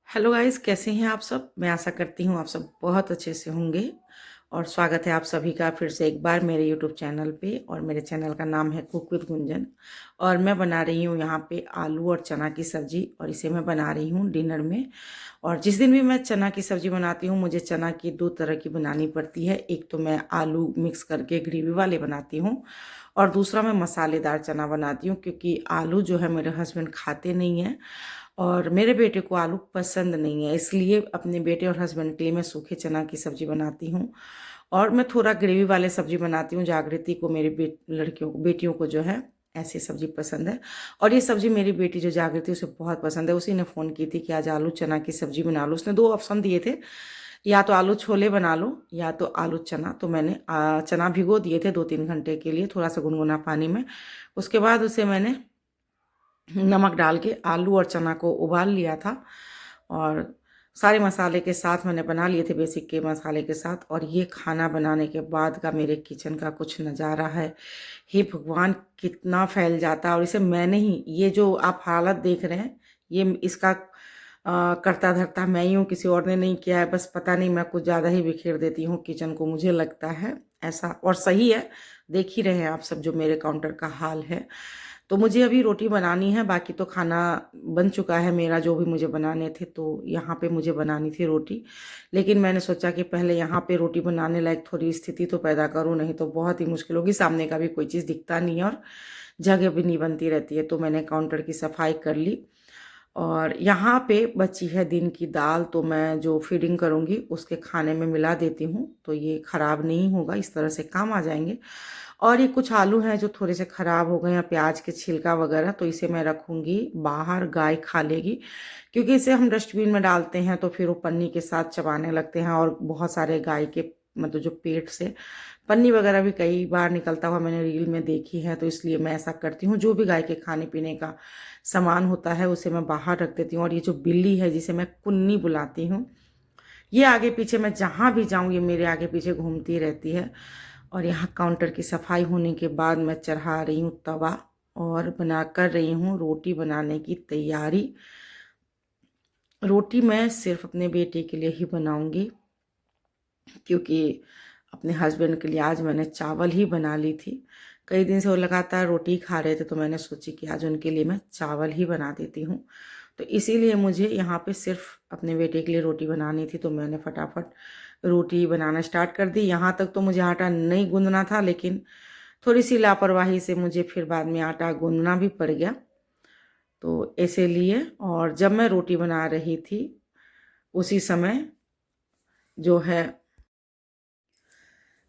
Hello guys, कैसे हैं आप सब। मैं आशा करती हूँ आप सब बहुत अच्छे से होंगे और स्वागत है आप सभी का फिर से एक बार मेरे यूट्यूब चैनल पे। और मेरे चैनल का नाम है कुक विद गुंजन। और मैं बना रही हूँ यहाँ पे आलू और चना की सब्जी, और इसे मैं बना रही हूँ डिनर में। और जिस दिन भी मैं चना की सब्जी बनाती हूँ, मुझे चना की दो तरह की बनानी पड़ती है। एक तो मैं आलू मिक्स करके ग्रेवी वाले बनाती हूँ, और दूसरा मैं मसालेदार चना बनाती हूँ, क्योंकि आलू जो है मेरे हस्बैंड खाते नहीं हैं और मेरे बेटे को आलू पसंद नहीं है। इसलिए अपने बेटे और हस्बैंड के लिए मैं सूखे चना की सब्जी बनाती हूँ, और मैं थोड़ा ग्रेवी वाले सब्जी बनाती हूँ। जागृति को, मेरी लड़कियों को, बेटियों को जो है ऐसी सब्जी पसंद है। और ये सब्जी मेरी बेटी जो जागृति, उसे बहुत पसंद है। उसी ने फ़ोन की थी कि आज आलू चना की सब्जी बना लो। उसने दो ऑप्शन दिए थे, या तो आलू छोले बना लो या तो आलू चना। तो मैंने चना भिगो दिए थे 2-3 घंटे के लिए, थोड़ा सा गुनगुना पानी में। उसके बाद उसे मैंने नमक डाल के आलू और चना को उबाल लिया था, और सारे मसाले के साथ मैंने बना लिए थे, बेसिक के मसाले के साथ। और ये खाना बनाने के बाद का मेरे किचन का कुछ नज़ारा है। हे भगवान, कितना फैल जाता है। और इसे मैंने ही, ये जो आप हालत देख रहे हैं, ये इसका करता धरता मैं ही हूँ, किसी और ने नहीं किया है। बस पता नहीं, मैं कुछ ज़्यादा ही बिखेर देती हूँ किचन को, मुझे लगता है ऐसा। और सही है, देख ही रहे हैं आप सब जो मेरे काउंटर का हाल है। तो मुझे अभी रोटी बनानी है, बाकी तो खाना बन चुका है मेरा, जो भी मुझे बनाने थे। तो यहाँ पे मुझे बनानी थी रोटी, लेकिन मैंने सोचा कि पहले यहाँ पे रोटी बनाने लायक थोड़ी स्थिति तो पैदा करूँ, नहीं तो बहुत ही मुश्किल होगी। सामने का भी कोई चीज़ दिखता नहीं है और जगह भी नहीं बनती रहती है। तो मैंने काउंटर की सफाई कर ली, और यहाँ पे बची है दिन की दाल, तो मैं जो फीडिंग करूँगी उसके खाने में मिला देती हूँ, तो ये ख़राब नहीं होगा, इस तरह से काम आ जाएंगे। और ये कुछ आलू हैं जो थोड़े से ख़राब हो गए हैं, प्याज के छिलका वगैरह, तो इसे मैं रखूँगी बाहर, गाय खा लेगी। क्योंकि इसे हम डस्टबिन में डालते हैं तो फिर वो पन्नी के साथ चबाने लगते हैं, और बहुत सारे गाय के मतलब जो पेट से पन्नी वगैरह भी कई बार निकलता हुआ मैंने रील में देखी है। तो इसलिए मैं ऐसा करती हूँ, जो भी गाय के खाने पीने का सामान होता है उसे मैं बाहर रख देती हूँ। और ये जो बिल्ली है, जिसे मैं कुन्नी बुलाती हूँ, ये आगे पीछे, मैं जहाँ भी जाऊँ ये मेरे आगे पीछे घूमती रहती है। और यहाँ काउंटर की सफाई होने के बाद मैं चढ़ा रही हूँ तवा, और बना कर रही हूँ रोटी बनाने की तैयारी। रोटी मैं सिर्फ अपने बेटे के लिए ही बनाऊंगी, क्योंकि अपने हस्बैंड के लिए आज मैंने चावल ही बना ली थी। कई दिन से वो लगातार रोटी खा रहे थे, तो मैंने सोची कि आज उनके लिए मैं चावल ही बना देती हूँ। तो इसीलिए मुझे यहाँ पे सिर्फ अपने बेटे के लिए रोटी बनानी थी, तो मैंने फटाफट रोटी बनाना स्टार्ट कर दी। यहाँ तक तो मुझे आटा नहीं गूंदना था, लेकिन थोड़ी सी लापरवाही से मुझे फिर बाद में आटा गूंदना भी पड़ गया। तो इसीलिए, और जब मैं रोटी बना रही थी उसी समय जो है,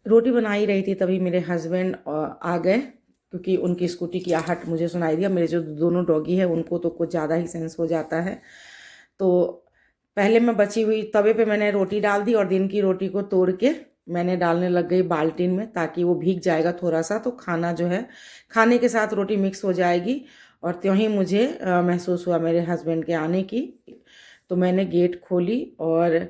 रोटी बना ही रही थी, तभी मेरे हस्बैंड आ गए, क्योंकि उनकी स्कूटी की आहट मुझे सुनाई दिया। मेरे जो दोनों डॉगी है उनको तो कुछ ज़्यादा ही सेंस हो जाता है। तो पहले मैं बची हुई तवे पे मैंने रोटी डाल दी, और दिन की रोटी को तोड़ के मैंने डालने लग गई बाल्टीन में, ताकि वो भीग जाएगा थोड़ा सा, तो खाना जो है, खाने के साथ रोटी मिक्स हो जाएगी। और त्यों ही मुझे महसूस हुआ मेरे हस्बैंड के आने की। तो मैंने गेट खोली, और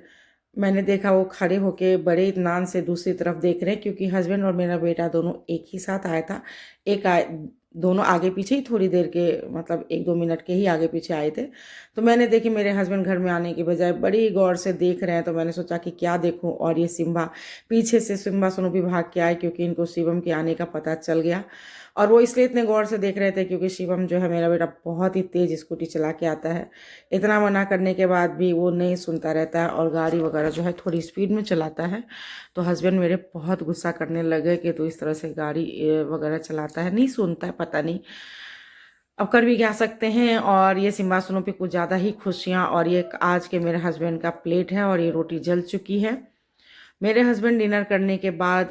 मैंने देखा वो खड़े होके बड़े इत्मीनान से दूसरी तरफ देख रहे हैं, क्योंकि हस्बैंड और मेरा बेटा दोनों एक ही साथ आया था। दोनों आगे पीछे ही, थोड़ी देर के मतलब 1-2 मिनट के ही आगे पीछे आए थे। तो मैंने देखी मेरे हस्बैंड घर में आने के बजाय बड़ी गौर से देख रहे हैं, तो मैंने सोचा कि क्या देखूं। और ये सिम्बा, पीछे से सिम्बा सोनू भी भाग के आए, क्योंकि इनको शिवम के आने का पता चल गया। और वो इसलिए इतने गौर से देख रहे थे क्योंकि शिवम जो है मेरा बेटा बहुत ही तेज़ स्कूटी चला के आता है। इतना मना करने के बाद भी वो नहीं सुनता रहता है, और गाड़ी वगैरह जो है थोड़ी स्पीड में चलाता है। तो हस्बैंड मेरे बहुत गुस्सा करने लगे कि तू इस तरह से गाड़ी वगैरह चलाता है, नहीं सुनता है, पता नहीं अब कर भी क्या सकते हैं। और ये सिंहासनों पे कुछ ज़्यादा ही खुशियाँ। और ये आज के मेरे हस्बैंड का प्लेट है, और ये रोटी जल चुकी है। मेरे हस्बैंड डिनर करने के बाद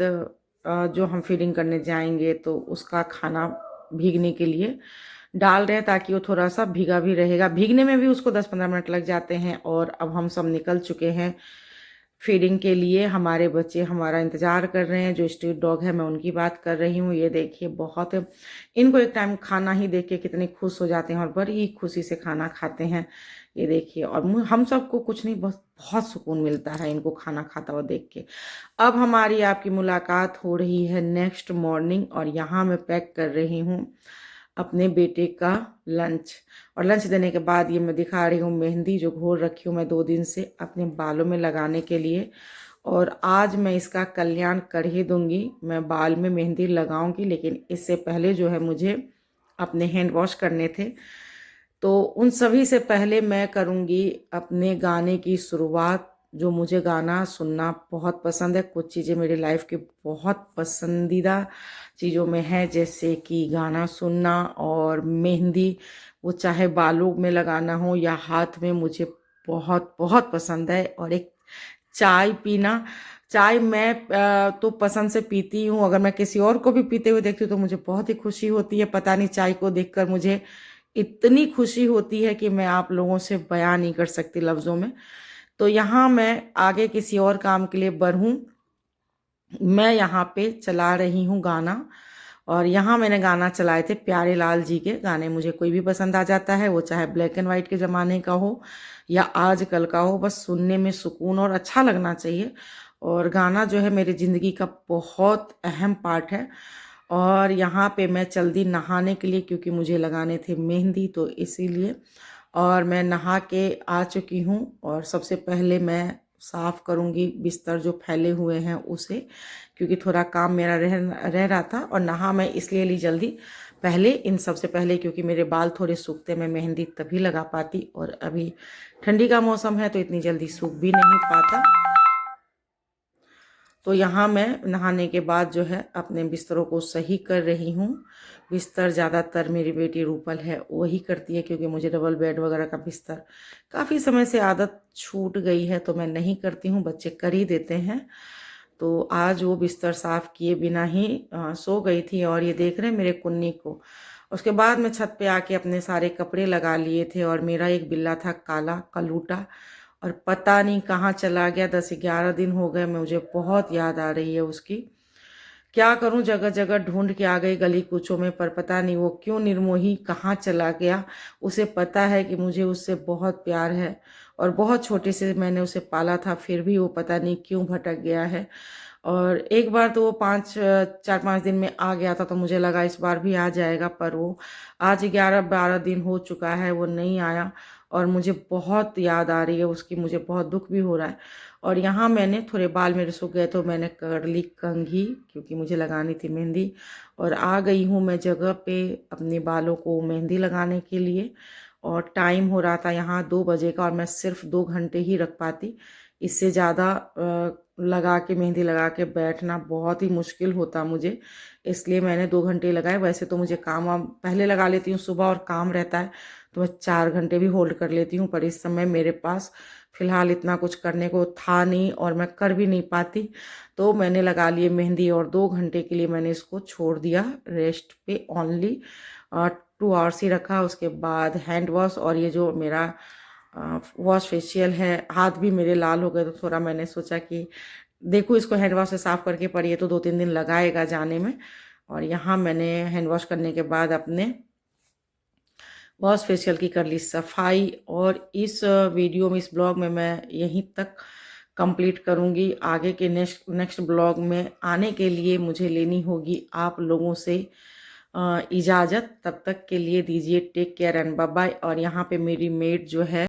जो हम फीडिंग करने जाएंगे, तो उसका खाना भीगने के लिए डाल रहे हैं, ताकि वो थोड़ा सा भीगा भी रहेगा। भीगने में भी उसको 10-15 मिनट लग जाते हैं। और अब हम सब निकल चुके हैं फीडिंग के लिए। हमारे बच्चे हमारा इंतज़ार कर रहे हैं। जो स्ट्रीट डॉग है, मैं उनकी बात कर रही हूँ। ये देखिए, बहुत इनको एक टाइम खाना ही देख के कितने खुश हो जाते हैं, और बड़ी ही खुशी से खाना खाते हैं। ये देखिए, और हम सबको कुछ नहीं, बस बहुत सुकून मिलता है इनको खाना खाता हुआ देख के। अब हमारी आपकी मुलाकात हो रही है नेक्स्ट मॉर्निंग, और यहाँ मैं पैक कर रही हूँ अपने बेटे का लंच। और लंच देने के बाद ये मैं दिखा रही हूँ मेहंदी जो घोल रखी हूँ मैं 2 दिन से अपने बालों में लगाने के लिए। और आज मैं इसका कल्याण कर ही दूंगी, मैं बाल में मेहंदी लगाऊंगी, लेकिन इससे पहले जो है मुझे अपने हैंड वॉश करने थे। तो उन सभी से पहले मैं करूंगी अपने गाने की शुरुआत। जो मुझे गाना सुनना बहुत पसंद है, कुछ चीज़ें मेरी लाइफ की बहुत पसंदीदा चीज़ों में है, जैसे कि गाना सुनना और मेहंदी, वो चाहे बालों में लगाना हो या हाथ में, मुझे बहुत बहुत पसंद है। और एक चाय पीना, चाय मैं तो पसंद से पीती हूँ, अगर मैं किसी और को भी पीते हुए देखती हूँ तो मुझे बहुत ही खुशी होती है। पता नहीं चाय को देखकर मुझे इतनी खुशी होती है कि मैं आप लोगों से बयान नहीं कर सकती लफ्ज़ों में। तो यहाँ मैं आगे किसी और काम के लिए बढ़ूँ, मैं यहाँ पे चला रही हूँ गाना। और यहाँ मैंने गाना चलाए थे प्यारे लाल जी के गाने। मुझे कोई भी पसंद आ जाता है, वो चाहे ब्लैक एंड वाइट के ज़माने का हो या आजकल का हो, बस सुनने में सुकून और अच्छा लगना चाहिए। और गाना जो है मेरी ज़िंदगी का बहुत अहम पार्ट है। और यहाँ पे मैं चल दी नहाने के लिए, क्योंकि मुझे लगाने थे मेहंदी, तो इसीलिए। और मैं नहा के आ चुकी हूँ और सबसे पहले मैं साफ़ करूँगी बिस्तर जो फैले हुए हैं उसे, क्योंकि थोड़ा काम मेरा रह रहा था। और नहा मैं इसलिए ली जल्दी पहले, इन सबसे पहले, क्योंकि मेरे बाल थोड़े सूखते, मैं मेहंदी तभी लगा पाती, और अभी ठंडी का मौसम है तो इतनी जल्दी सूख भी नहीं पाता। तो यहाँ मैं नहाने के बाद जो है अपने बिस्तरों को सही कर रही हूँ। बिस्तर ज़्यादातर मेरी बेटी रूपल है वही करती है, क्योंकि मुझे डबल बेड वगैरह का बिस्तर काफ़ी समय से आदत छूट गई है, तो मैं नहीं करती हूँ, बच्चे कर ही देते हैं। तो आज वो बिस्तर साफ़ किए बिना ही सो गई थी। और ये देख रहे हैं मेरे कुन्नी को। उसके बाद मैं छत पे आके अपने सारे कपड़े लगा लिए थे, और मेरा एक बिल्ला था काला कलूटा, और पता नहीं कहाँ चला गया। 10-11 दिन हो गए, मुझे बहुत याद आ रही है उसकी। क्या करूं, जगह जगह ढूंढ के आ गई गली कूचों में, पर पता नहीं वो क्यों निर्मोही कहाँ चला गया। उसे पता है कि मुझे उससे बहुत प्यार है, और बहुत छोटे से मैंने उसे पाला था, फिर भी वो पता नहीं क्यों भटक गया है। और एक बार तो वो 4-5 दिन में आ गया था, तो मुझे लगा इस बार भी आ जाएगा, पर वो आज 11-12 दिन हो चुका है वो नहीं आया। और मुझे बहुत याद आ रही है उसकी, मुझे बहुत दुख भी हो रहा है। और यहाँ मैंने थोड़े बाल मेरे सूख गए तो मैंने कर ली कंघी, क्योंकि मुझे लगानी थी मेहंदी। और आ गई हूँ मैं जगह पे अपने बालों को मेहंदी लगाने के लिए। और टाइम हो रहा था यहाँ 2 बजे का, और मैं सिर्फ 2 घंटे ही रख पाती। इससे ज़्यादा लगा के मेहंदी लगा के बैठना बहुत ही मुश्किल होता मुझे, इसलिए मैंने 2 घंटे लगाए। वैसे तो मुझे काम वाम पहले लगा लेती हूँ, सुबह और काम रहता है तो मैं 4 घंटे भी होल्ड कर लेती हूँ, पर इस समय मेरे पास फ़िलहाल इतना कुछ करने को था नहीं और मैं कर भी नहीं पाती। तो मैंने लगा लिए मेहंदी, और 2 घंटे के लिए मैंने इसको छोड़ दिया रेस्ट पे ओनली। 2 आवर्स ही रखा। उसके बाद हैंड वॉश, और ये जो मेरा वॉश फेशियल है, हाथ भी मेरे लाल हो गए, तो थोड़ा मैंने सोचा कि देखो इसको हैंड वॉश से साफ़ करके, पर ये तो 2-3 दिन लगाएगा जाने में। और यहाँ मैंने हैंड वॉश करने के बाद अपने वॉश फेशियल की कर ली सफाई। और इस वीडियो में, इस ब्लॉग में मैं यहीं तक कंप्लीट करूँगी। आगे के नेक्स्ट ब्लॉग में आने के लिए मुझे लेनी होगी आप लोगों से इजाज़त। तब तक के लिए दीजिए take care and bye bye. और यहाँ पे मेरी मेड जो है